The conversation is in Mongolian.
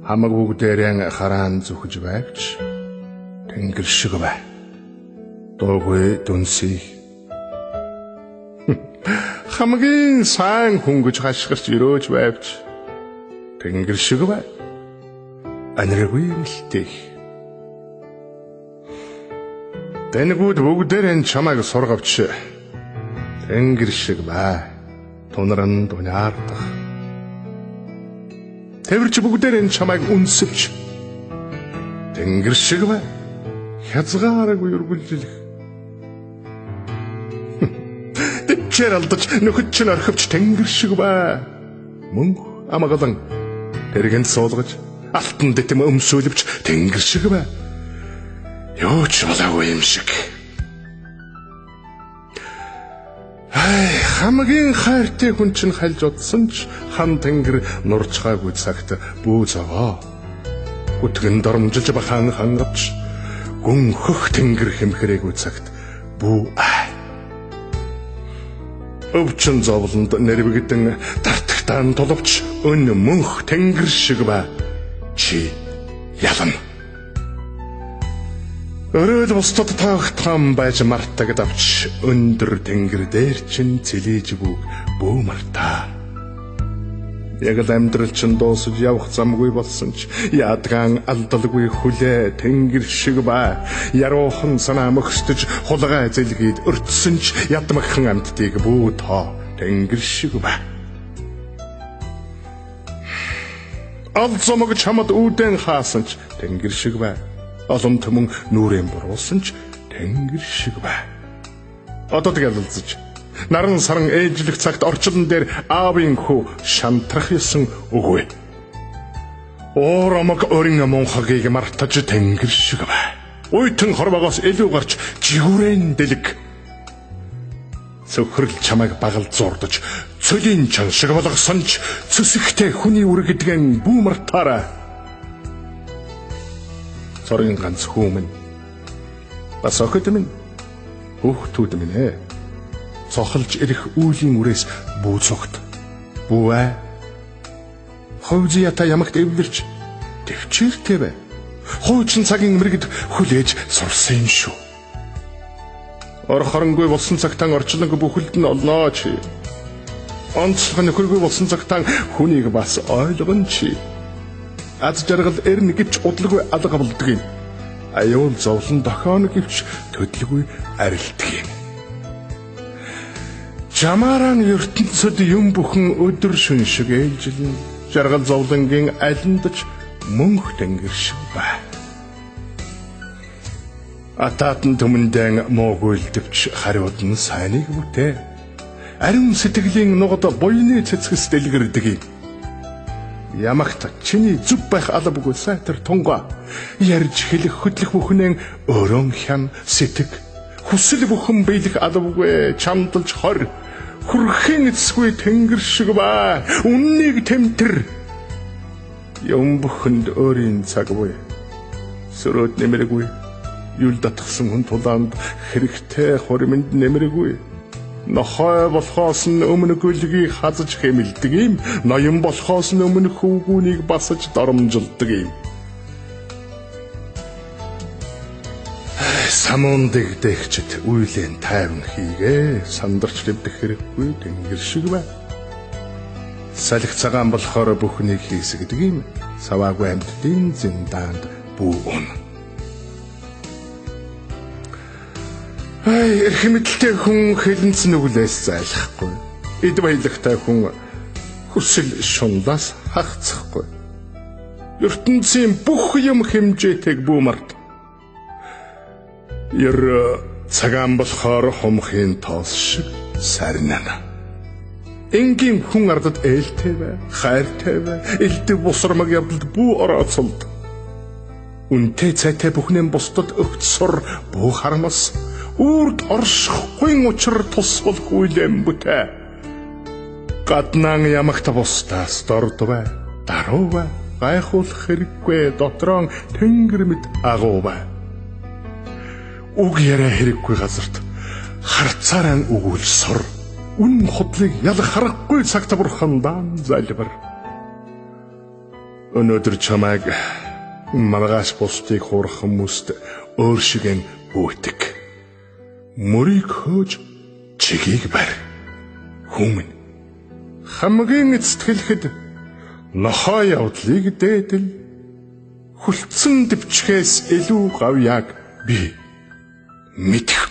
Хамаг бүгдээрээ хараан зүхэж байвч тэнгэр шиг бай. Дуугүй дүнсий. Хамгийн сайн хүнгэж хашгирч өрөөж байвч тэнгэр шиг бай. Аниргүй мэлтэй. Тэнэгүүд бүгдээрээ чамайг сургавч тэнгэр шиг бай. Тунран дуняардах. Тэвэрч бүгдээрээ чамайг үнсвч тэнгэр шиг бай. Хязгааргүй үргэлжлэх. Тэвчээр алдаж нөхөд чинь орхивч тэнгэр шиг бай. Мөнх амгалан тэргэнд суулгаж алтан дэтэм өмсүүлвч тэнгэр шиг бай. Юу ч болоогүй юм шиг. Хамгийн хайртай хүн чинь хальж удсан ч хан тэнгэр нурчгаагүй цагт бүү зовоо. Үтгэн дормжилж бахан хангавч гүн хөх тэнгэр хэмхрээгүй цагт бүү ай. Өвчин зовлонд нэрвэгдэн тартагтаан тулвч өн мөнх тэнгэр шиг бай. Чи ялан. Өрөөд бусдад таахтан байж мартагд авч өндөр тэнгэр дээр чин цэлээж бүү мартаа. Яг л амьдрал чин дуусаж явах замгүй болсон ч ядгаан алдалгүй хүлээ тэнгэр шиг бай. Яруухан санаа мөхсдөж хулгай зэлгээд өртсөн ч ядмагхан амьтдыг бүү тоо тэнгэр шиг бай. Алд зомог чамд үүдэн хаасан ч тэнгэр шиг бай. Олон төмөн нүрэн буруулсан ч тэнгэр шиг бай. Одоо тэгэлэлцэж наран саран ээжлэх цагт орчлон дээр аавын хүү шантрах ёсон үгүй. Оромог өрин монхагийг мартаж тэнгэр шиг бай. Уйтан хорвоогоос илүү гарч жигүүрэн дэлэг. Цөхрөл чамайг багал зурдаж цөлийн чан шиг болгосон ч цэсэгтэй хүний үргэдгэн бүү мартаарай. Цорын ганц хүмүн бас охид минь хүүхдүүд минь цохолж ирэх үүлийн үрээс бүү цогт бүү аа. Ховжията ямагт эвлэрч төвчээртэй бай. Хуучин цагийн мэрэгд хүлээж сурсан шүү. Орхоронгүй болсон цагтаа орчлонг бүхэлд нь олноо чи. Онцлог нөхөргүй болсон цагтаа хүнийг бас ойлгон чи. Аз жаргал эрн гэвч удалгүй алга болдог юм. Аюул зовлон дохооно гэвч төдөлгүй арилдаг юм. Чамааран ертөнцөд юм бүхэн өдөр шөн шиг ээлжилнэ. Жаргал зовлонгийн алиндж мөнх тэнгэр шиг бай. Атаатан төмөндэн моогүйлдэвч хариуд нь сайныг бүтээ. Ариун сэтгэлийн нугад буйны цэцгэс дэлгэрдэг юм. Ямагт чиний зүв байх албагүй сайтар тунгаа ярьж хэлэх хөдлөх бүхнэн өрөн хян сэтг хүсэл бүхэн биелэх албагүй чамдалж хор хүрхэн эцгүй тэнгэр шиг бай. Үннийг тэмтэр юм бүхэнд өөрийн цаг буй сөрөөд нэмэргүй юл татгсан хүн тулаанд хэрэгтэй хуримд нэмэргүй. Нохой болохоос нь өмнө гүлгийг хазаж хэмэлдэг юм. Ноён болохоос нь өмнө хүүгүүнийг басаж доромжилдог юм. Самун дэгдэгчд үйлэн тайван хийгээ. Сандарч левдэх хэрэггүй тэнгэр шиг бай. Салхи цагаан болохоор бүхнийг хийсгдэг юм. Саваагүй амьтдын зиндаанд бүү ун. Эрх мэдэлтэй хүн хэлэнц нүглээс зайлахгүй. Эд баялагтай хүн хүсэл шунлаас хагацхгүй. ертөнцийн бүх юм хэмжээтэйг бүү мард. Ер цагаан болохоор хумхийн тоос шиг сарнана. Энгийн хүн ардад ээлтэй бай, хайртай бай, элдв бусрамаг явдалд бүү орооцолд. Үнтэй цайтай бүхнэн бусдад өгт сур бүү харамас. Үрд оршихгүй учир тусгал хүлэм бүтэ. Гаднан ямагта бустаас дордвэ, дарувэ, гайхуулах хэрэггүй дотрон тэнгэр мэд агуувэ. Үг яриа хэрэггүй газарт харцаараа өгүүл сур. Үн худлыг ялах харахгүй цагт бурхан дан залбир. Өнөөдөр чамайг маргааш бусдыг хуурах хүмүүст өөр шигээн бүүтэг. Мөрийг хөөж чигийг барь. Хүмүн хамгийн эцэтгэлэхэд нохоо явдлыг дээдэл хүлцэн дэвчгээс илүү гавьяаг би мэдэх